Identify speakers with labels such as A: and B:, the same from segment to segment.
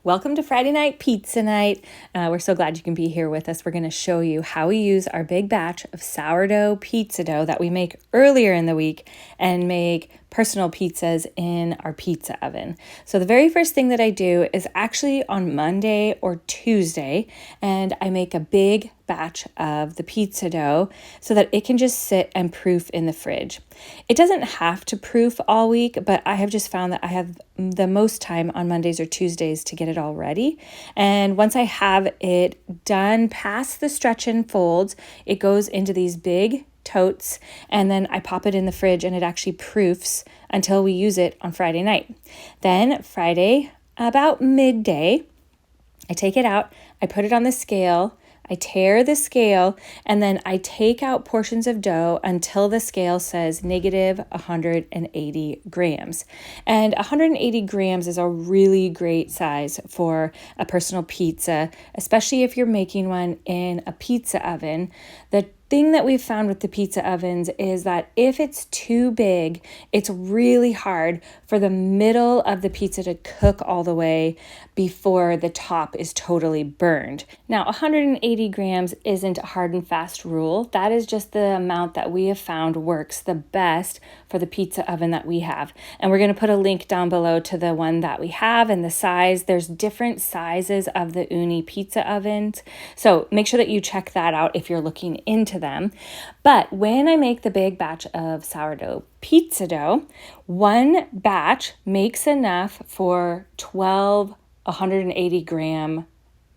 A: Welcome to Friday Night Pizza Night. We're so glad you can be here with us. We're going to show you how we use our big batch of sourdough pizza dough that we make earlier in the week and make personal pizzas in our pizza oven. So the very first thing that I do is actually on Monday or Tuesday, and I make a big batch of the pizza dough so that it can just sit and proof in the fridge. It doesn't have to proof all week, but I have just found that I have the most time on Mondays or Tuesdays to get it all ready. And once I have it done past the stretch and folds, it goes into these big totes, and then I pop it in the fridge and it actually proofs until we use it on Friday night. Then Friday, about midday, I take it out, I put it on the scale, I tear the scale, and then I take out portions of dough until the scale says negative 180 grams. And 180 grams is a really great size for a personal pizza, especially if you're making one in a pizza oven. The thing that we've found with the pizza ovens is that if it's too big, it's really hard for the middle of the pizza to cook all the way before the top is totally burned. Now, 180 grams isn't a hard and fast rule. That is just the amount that we have found works the best for the pizza oven that we have. And we're going to put a link down below to the one that we have and the size. There's different sizes of the Ooni pizza ovens. So make sure that you check that out if you're looking into them. But when I make the big batch of sourdough pizza dough, one batch makes enough for 12 180 gram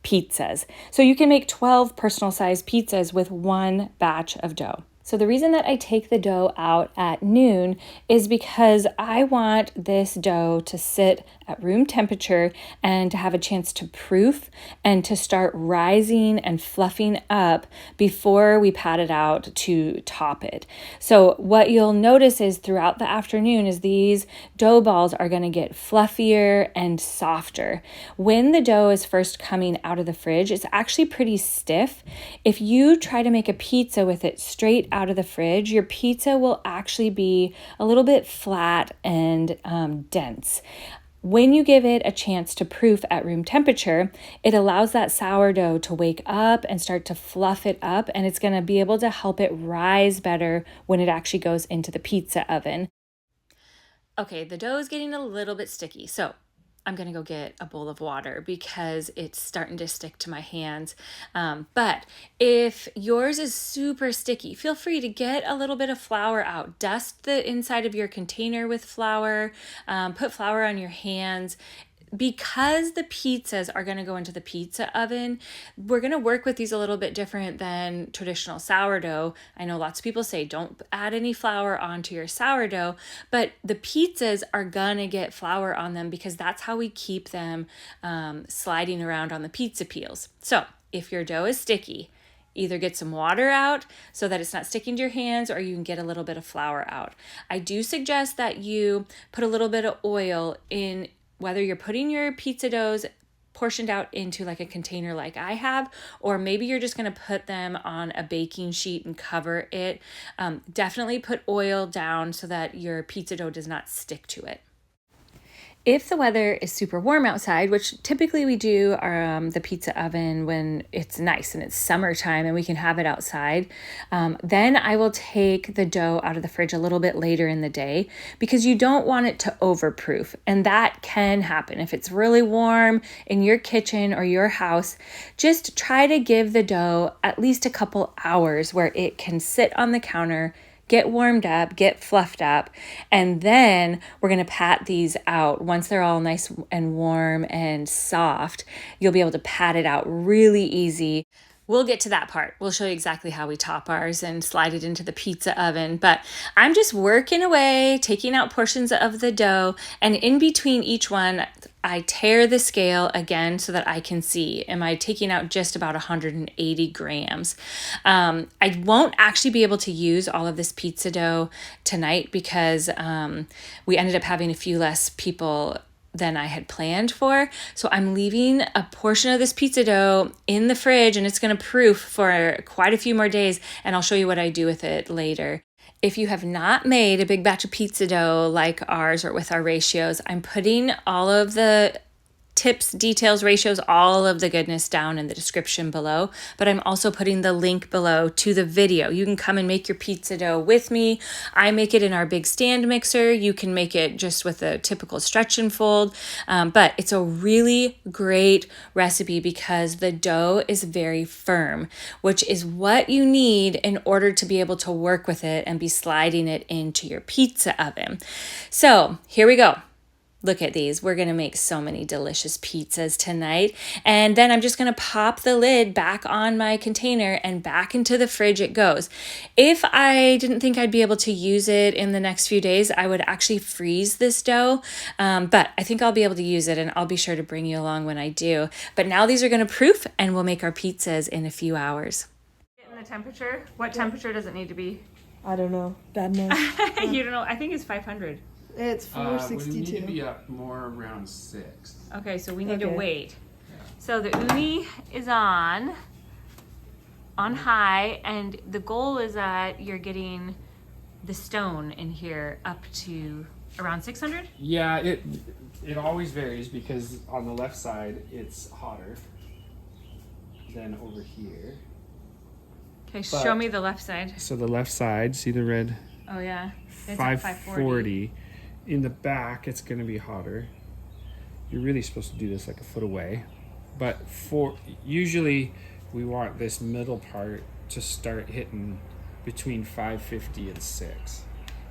A: pizzas. So you can make 12 personal size pizzas with one batch of dough. So the reason that I take the dough out at noon is because I want this dough to sit at room temperature and to have a chance to proof and to start rising and fluffing up before we pat it out to top it. So what you'll notice is throughout the afternoon is these dough balls are going to get fluffier and softer. When the dough is first coming out of the fridge, it's actually pretty stiff. If you try to make a pizza with it straight out of the fridge, your pizza will actually be a little bit flat and dense. When you give it a chance to proof at room temperature, it allows that sourdough to wake up and start to fluff it up, and it's going to be able to help it rise better when it actually goes into the pizza oven. Okay, the dough is getting a little bit sticky, so I'm going to go get a bowl of water because it's starting to stick to my hands. But if yours is super sticky, feel free to get a little bit of flour out. Dust the inside of your container with flour. Put flour on your hands. Because the pizzas are going to go into the pizza oven, we're going to work with these a little bit different than traditional sourdough. I know lots of people say don't add any flour onto your sourdough, but the pizzas are going to get flour on them because that's how we keep them sliding around on the pizza peels. So if your dough is sticky, either get some water out so that it's not sticking to your hands, or you can get a little bit of flour out. I do suggest that you put a little bit of oil in, whether you're putting your pizza doughs portioned out into like a container like I have, or maybe you're just going to put them on a baking sheet and cover it. Definitely put oil down so that your pizza dough does not stick to it. If the weather is super warm outside, which typically we do the pizza oven when it's nice and it's summertime and we can have it outside, then I will take the dough out of the fridge a little bit later in the day because you don't want it to overproof. And that can happen. If it's really warm in your kitchen or your house, just try to give the dough at least a couple hours where it can sit on the counter, get warmed up, get fluffed up, and then we're going to pat these out. Once they're all nice and warm and soft, you'll be able to pat it out really easy. We'll get to that part. We'll show you exactly how we top ours and slide it into the pizza oven. But I'm just working away, taking out portions of the dough, and in between each one, I tear the scale again so that I can see, am I taking out just about 180 grams? I won't actually be able to use all of this pizza dough tonight because we ended up having a few less people than I had planned for. So I'm leaving a portion of this pizza dough in the fridge, and it's going to proof for quite a few more days, and I'll show you what I do with it later. If you have not made a big batch of pizza dough like ours or with our ratios, I'm putting all of the tips, details, ratios, all of the goodness down in the description below. But I'm also putting the link below to the video. You can come and make your pizza dough with me. I make it in our big stand mixer. You can make it just with a typical stretch and fold. But it's a really great recipe because the dough is very firm, which is what you need in order to be able to work with it and be sliding it into your pizza oven. So here we go. Look at these. We're going to make so many delicious pizzas tonight. And then I'm just going to pop the lid back on my container and back into the fridge it goes. If I didn't think I'd be able to use it in the next few days, I would actually freeze this dough. But I think I'll be able to use it, and I'll be sure to bring you along when I do. But now these are going to proof, and we'll make our pizzas in a few hours. Getting the temperature? What temperature does it need to be?
B: I don't know. Bad news.
A: You don't know? I think it's 500.
B: It's 462.
C: We need to be up more around 6.
A: Okay, so we need to wait.
C: Yeah.
A: So the Ooni is on high, and the goal is that you're getting the stone in here up to around 600?
C: Yeah, it always varies because on the left side it's hotter than over here.
A: Okay, show me the left side.
C: So the left side, see the red?
A: Oh yeah, it's at
C: 540. In the back, it's going to be hotter. You're really supposed to do this like a foot away, but usually we want this middle part to start hitting between 550 and 6.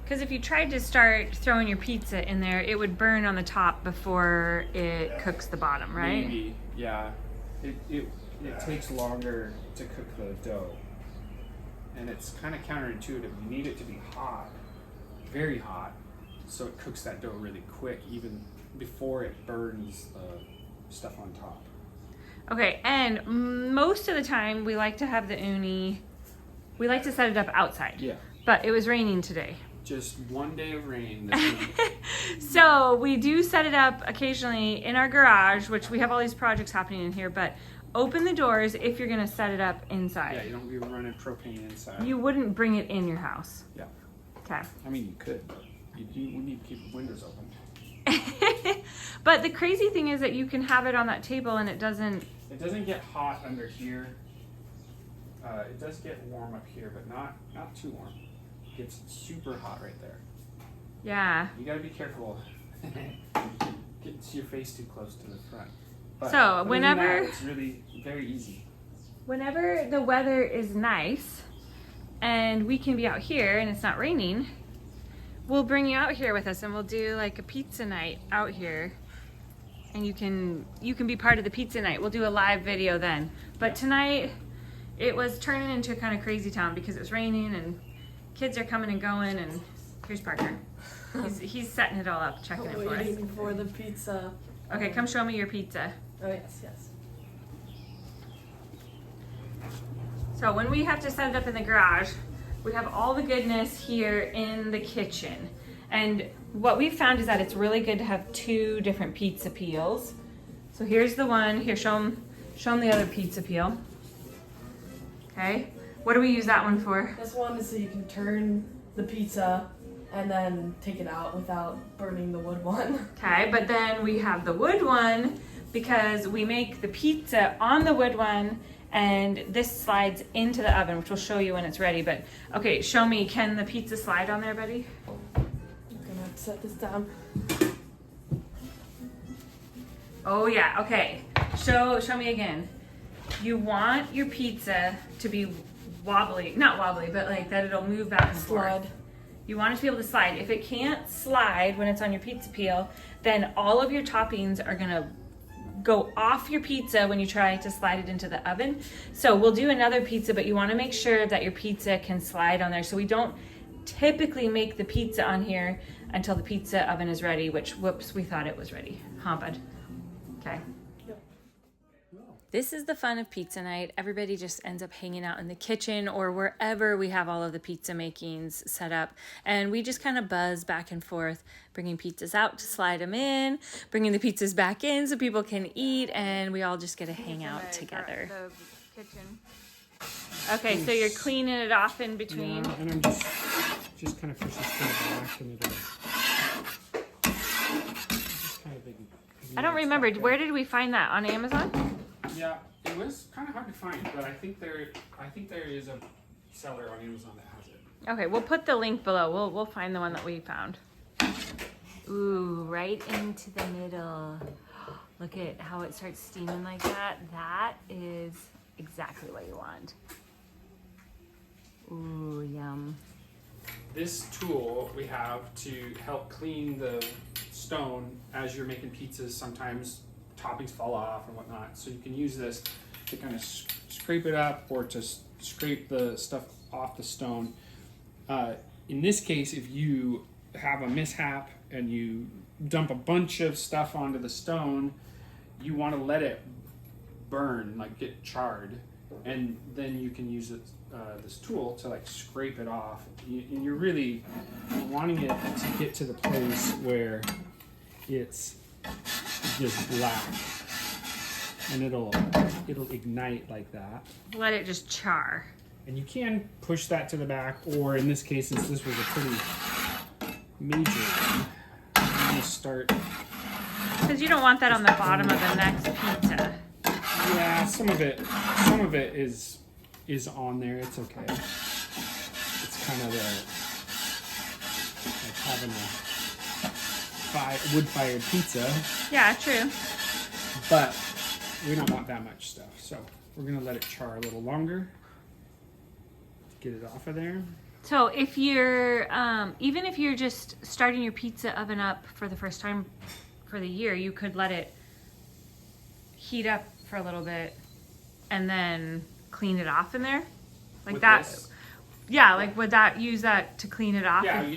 A: Because if you tried to start throwing your pizza in there, it would burn on the top before it cooks the bottom, right?
C: Maybe, yeah. It takes longer to cook the dough, and it's kind of counterintuitive. You need it to be hot, very hot, so it cooks that dough really quick, even before it burns stuff on top.
A: Okay, and most of the time we like to have the Ooni, we like to set it up outside.
C: Yeah.
A: But it was raining today.
C: Just one day of rain.
A: So we do set it up occasionally in our garage, which we have all these projects happening in here, but open the doors if you're gonna set it up inside.
C: Yeah, you don't be running propane inside.
A: You wouldn't bring it in your house.
C: Yeah.
A: Okay.
C: I mean, you could, but we need to keep the windows open.
A: But the crazy thing is that you can have it on that table and it doesn't
C: get hot under here. It does get warm up here, but not too warm. It gets super hot right there.
A: Yeah.
C: You gotta be careful. Get your face too close to the front. But
A: So
C: other than
A: whenever
C: that, it's really very easy.
A: Whenever the weather is nice and we can be out here and it's not raining, we'll bring you out here with us and we'll do like a pizza night out here, and you can be part of the pizza night. We'll do a live video then. But tonight it was turning into a kind of crazy town because it was raining and kids are coming and going, and here's Parker. He's setting it all up, checking it for us.
B: Waiting for the pizza.
A: Okay, come show me your pizza.
B: Oh yes, yes.
A: So when we have to set it up in the garage, we have all the goodness here in the kitchen. And what we've found is that it's really good to have 2 different pizza peels. So here's the one. Here, show them the other pizza peel. Okay. What do we use that one for?
B: This one is so you can turn the pizza and then take it out without burning the wood one.
A: Okay, but then we have the wood one because we make the pizza on the wood one, and this slides into the oven, which we'll show you when it's ready. But okay, show me, can the pizza slide on there, Betty?
B: I'm gonna have to set this down.
A: Oh yeah, okay. Show me again. You want your pizza to be wobbly, not wobbly, but like that it'll move back and
B: Slide.
A: forth. You want it to be able to slide. If it can't slide when it's on your pizza peel, then all of your toppings are gonna go off your pizza when you try to slide it into the oven. So we'll do another pizza, but you wanna make sure that your pizza can slide on there. So we don't typically make the pizza on here until the pizza oven is ready, which, whoops, we thought it was ready. Huh, bud? Okay. This is the fun of pizza night. Everybody just ends up hanging out in the kitchen or wherever we have all of the pizza makings set up. And we just kind of buzz back and forth, bringing pizzas out to slide them in, bringing the pizzas back in so people can eat, and we all just get to hang out together. The kitchen. Okay, so you're cleaning it off in between.
C: Yeah, and I'm just kind of pushing this back into the just kind of
A: I don't remember. Where did we find that? On Amazon?
C: Yeah, it was kind of hard to find, but I think there is a seller on Amazon that has it.
A: Okay, we'll put the link below. We'll find the one that we found. Ooh, right into the middle. Look at how it starts steaming like that. That is exactly what you want. Ooh, yum.
C: This tool we have to help clean the stone as you're making pizzas. Sometimes toppings fall off and whatnot, so you can use this to kind of scrape it up or to scrape the stuff off the stone. In this case, if you have a mishap and you dump a bunch of stuff onto the stone, you want to let it burn, like get charred, and then you can use it, this tool to like scrape it off. And you're really wanting it to get to the place where it's just black, and it'll ignite like that.
A: Let it just char.
C: And you can push that to the back, or in this case, since this was a pretty major one, I'm gonna start.
A: Because you don't want that on the bottom of the next pizza.
C: Yeah, some of it is on there. It's okay. It's kind of like having a wood-fired pizza.
A: Yeah, true.
C: But we don't want that much stuff, so we're gonna let it char a little longer. Get it off of there.
A: So if you're, even if you're just starting your pizza oven up for the first time for the year, you could let it heat up for a little bit and then clean it off in there. Like
C: With
A: that.
C: this?
A: Yeah, like would that use that to clean it off?
C: Yeah,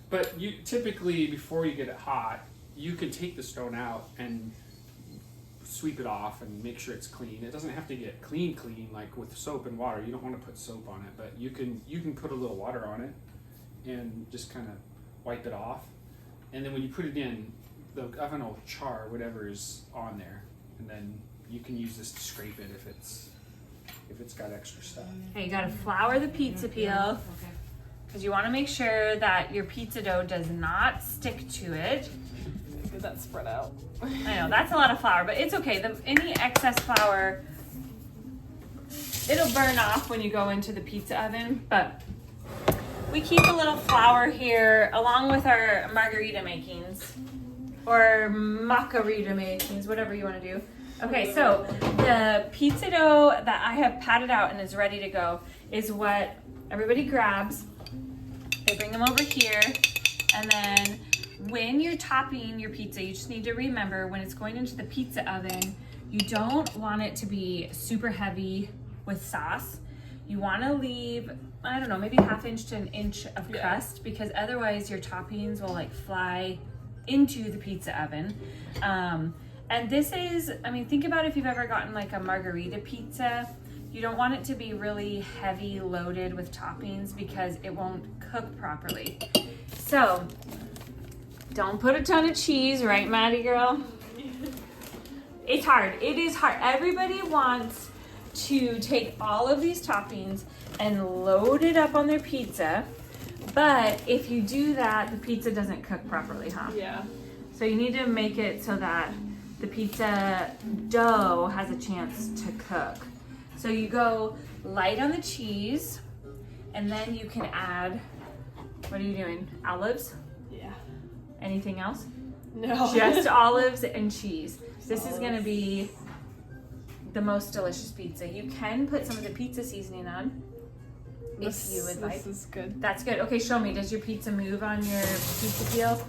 C: but you typically, before you get it hot, you can take the stone out and sweep it off and make sure it's clean. It doesn't have to get clean like with soap and water. You don't want to put soap on it, but you can put a little water on it and just kind of wipe it off. And then when you put it in, the oven will char whatever is on there, and then you can use this to scrape it if it's got extra stuff.
A: Okay, you gotta flour the pizza peel because you want to make sure that your pizza dough does not stick to it.
B: Get that spread out.
A: I know, that's a lot of flour, but it's okay. Any excess flour, it'll burn off when you go into the pizza oven, but we keep a little flour here along with our margarita makings or macarita makings, whatever you want to do. Okay, so the pizza dough that I have patted out and is ready to go is what everybody grabs. They bring them over here, and then when you're topping your pizza, you just need to remember when it's going into the pizza oven, you don't want it to be super heavy with sauce. You want to leave, I don't know, maybe 1/2 inch to 1 inch of crust, because otherwise your toppings will like fly into the pizza oven. And this is, I mean, think about if you've ever gotten like a margarita pizza. You don't want it to be really heavy loaded with toppings because it won't cook properly. So don't put a ton of cheese, right, Maddie girl? It's hard. It is hard. Everybody wants to take all of these toppings and load it up on their pizza, but if you do that, the pizza doesn't cook properly, huh?
B: Yeah.
A: So you need to make it so that the pizza dough has a chance to cook. So you go light on the cheese, and then you can add, what are you doing? Olives?
B: Yeah.
A: Anything else?
B: No.
A: Just olives and cheese. This is gonna be the most delicious pizza. You can put some of the pizza seasoning on if you would like.
B: This is good.
A: That's good. Okay, show me. Does your pizza move on your pizza peel?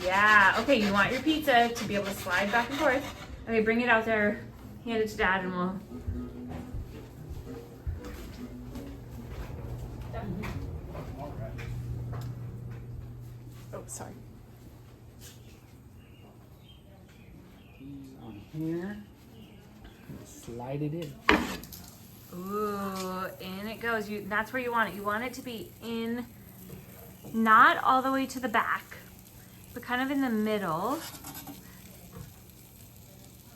A: Yeah. Okay, you want your pizza to be able to slide back and forth. Okay, bring it out there. Hand it to Dad and we'll...
B: Oh, sorry.
C: On here, slide it in.
A: Ooh, in it goes. That's where you want it. You want it to be in, not all the way to the back, but kind of in the middle.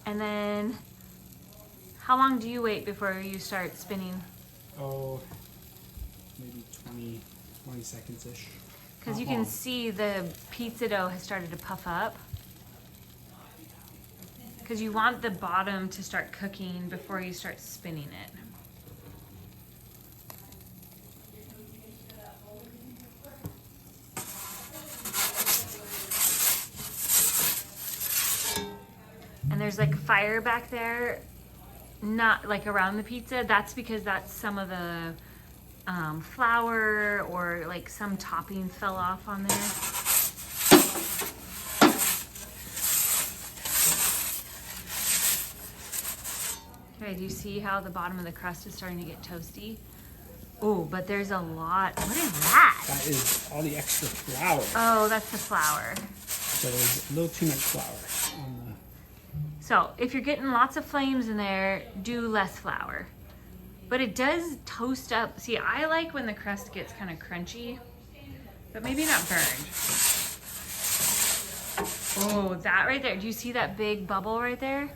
A: And then, how long do you wait before you start spinning?
C: Oh, maybe 20 seconds-ish.
A: Because you can see the pizza dough has started to puff up. Because you want the bottom to start cooking before you start spinning it. And there's like fire back there, not like around the pizza. That's because that's some of the flour or like some topping fell off on there. Okay, do you see how the bottom of the crust is starting to get toasty? Oh, but there's a lot. What is that?
C: That is all the extra flour.
A: Oh, that's the flour.
C: So there's a little too much flour on the...
A: So if you're getting lots of flames in there, do less flour. But it does toast up. See, I like when the crust gets kind of crunchy, but maybe not burned. Oh, that right there. Do you see that big bubble right there?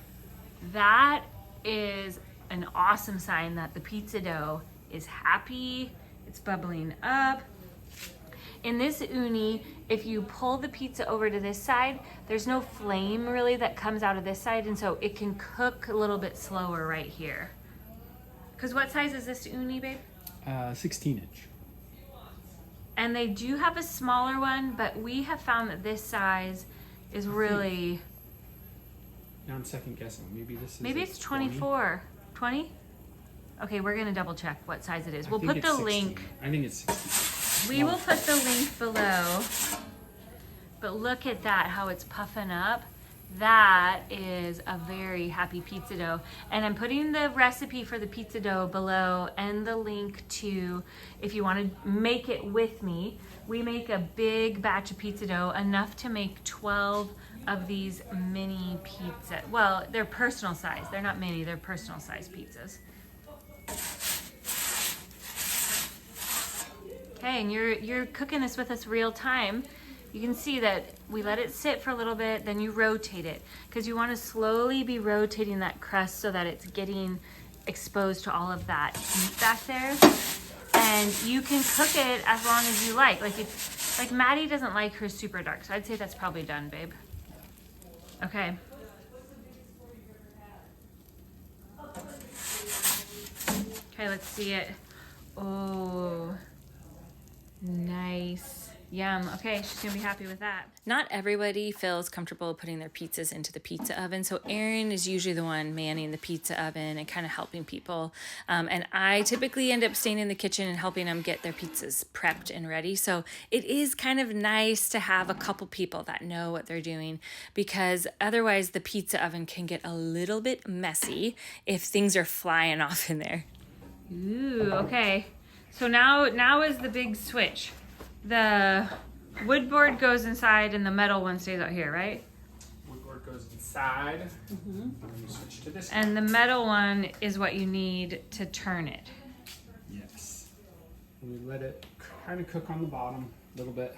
A: That is an awesome sign that the pizza dough is happy. It's bubbling up. In this Ooni, if you pull the pizza over to this side, there's no flame really that comes out of this side, and so it can cook a little bit slower right here. Because what size is this Ooni, babe?
C: 16-inch.
A: And they do have a smaller one, but we have found that this size is really...
C: Now I'm second guessing. Maybe this is...
A: Maybe it's 24. 20? Okay, we're going to double check what size it is. We'll put the
C: 16.
A: link...
C: I think it's 16.
A: We will put the link below. But look at that, how it's puffing up. That is a very happy pizza dough. And I'm putting the recipe for the pizza dough below and the link to, if you want to make it with me. We make a big batch of pizza dough, enough to make 12 of these mini pizza. Well, they're personal size. They're not mini, they're personal size pizzas. Okay, and you're cooking this with us real time. You can see that we let it sit for a little bit, then you rotate it, because you want to slowly be rotating that crust so that it's getting exposed to all of that heat back there. And you can cook it as long as you like. Like Maddie doesn't like hers super dark, so I'd say that's probably done, babe. Okay. Okay, let's see it. Oh, nice. Yum. Okay, she's gonna be happy with that. Not everybody feels comfortable putting their pizzas into the pizza oven, so Erin is usually the one manning the pizza oven and kind of helping people. And I typically end up staying in the kitchen and helping them get their pizzas prepped and ready. So it is kind of nice to have a couple people that know what they're doing, because otherwise the pizza oven can get a little bit messy if things are flying off in there. Ooh, okay. So now is the big switch. The wood board goes inside and the metal one stays out here, right?
C: Wood board goes inside. Mm-hmm. And then you switch to this.
A: And the metal one is what you need to turn it.
C: Yes. And we let it kind of cook on the bottom a little bit.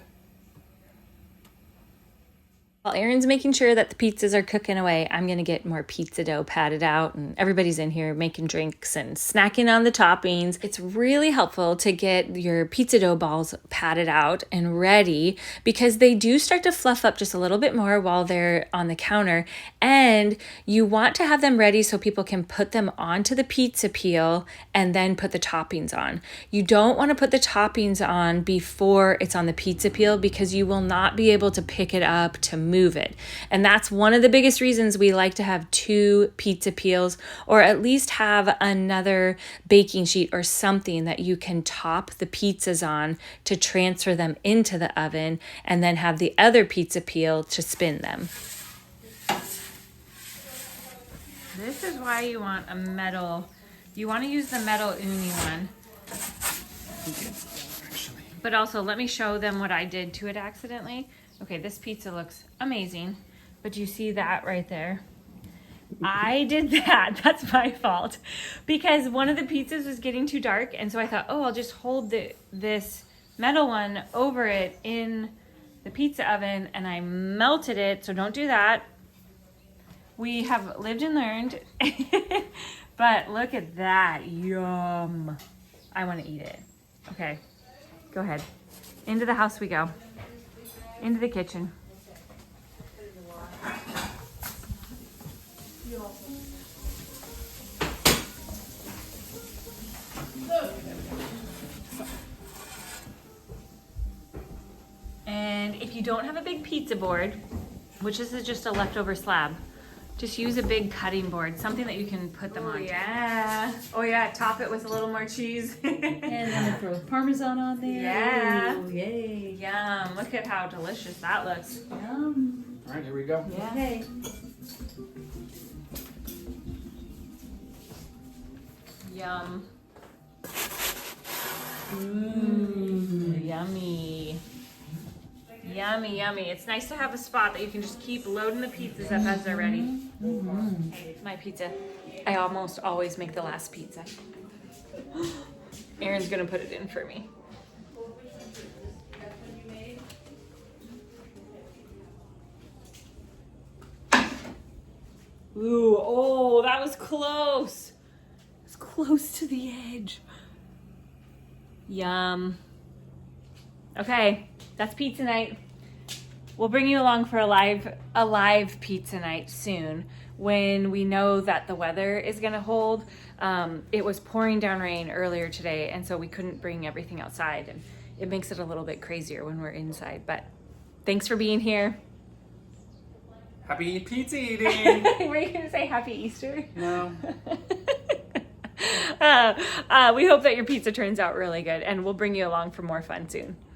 A: While Erin's making sure that the pizzas are cooking away, I'm going to get more pizza dough patted out, and everybody's in here making drinks and snacking on the toppings. It's really helpful to get your pizza dough balls patted out and ready, because they do start to fluff up just a little bit more while they're on the counter, and you want to have them ready so people can put them onto the pizza peel and then put the toppings on. You don't want to put the toppings on before it's on the pizza peel, because you will not be able to pick it up to move it. And that's one of the biggest reasons we like to have 2 pizza peels, or at least have another baking sheet or something that you can top the pizzas on to transfer them into the oven, and then have the other pizza peel to spin them. This is why you want a metal, you want to use the metal Ooni one. But also, let me show them what I did to it accidentally. Okay, this pizza looks amazing, but you see that right there? I did that. That's my fault. Because one of the pizzas was getting too dark, and so I thought, oh, I'll just hold this metal one over it in the pizza oven, and I melted it, so don't do that. We have lived and learned. But look at that. Yum. I want to eat it. Okay, go ahead. Into the house we go. Into the kitchen. And if you don't have a big pizza board, which is just a leftover slab, just use a big cutting board, something that you can put them on. Yeah. Oh yeah, top it with a little more cheese.
D: And then throw Parmesan on there.
A: Yeah.
D: Ooh, yay.
A: Yum, look at how delicious that looks.
D: Yum.
C: All right, here we go.
A: Yeah.
D: Okay.
A: Yum. Ooh, yummy. Yummy, yummy. It's nice to have a spot that you can just keep loading the pizzas up as they're ready. My pizza. I almost always make the last pizza. Aaron's gonna put it in for me. Ooh, oh, that was close. It's close to the edge. Yum. Okay, that's pizza night. We'll bring you along for a live pizza night soon when we know that the weather is gonna hold. It was pouring down rain earlier today, and so we couldn't bring everything outside, and it makes it a little bit crazier when we're inside, but thanks for being here.
C: Happy pizza eating.
A: Were you gonna say happy Easter?
C: No.
A: We hope that your pizza turns out really good, and we'll bring you along for more fun soon.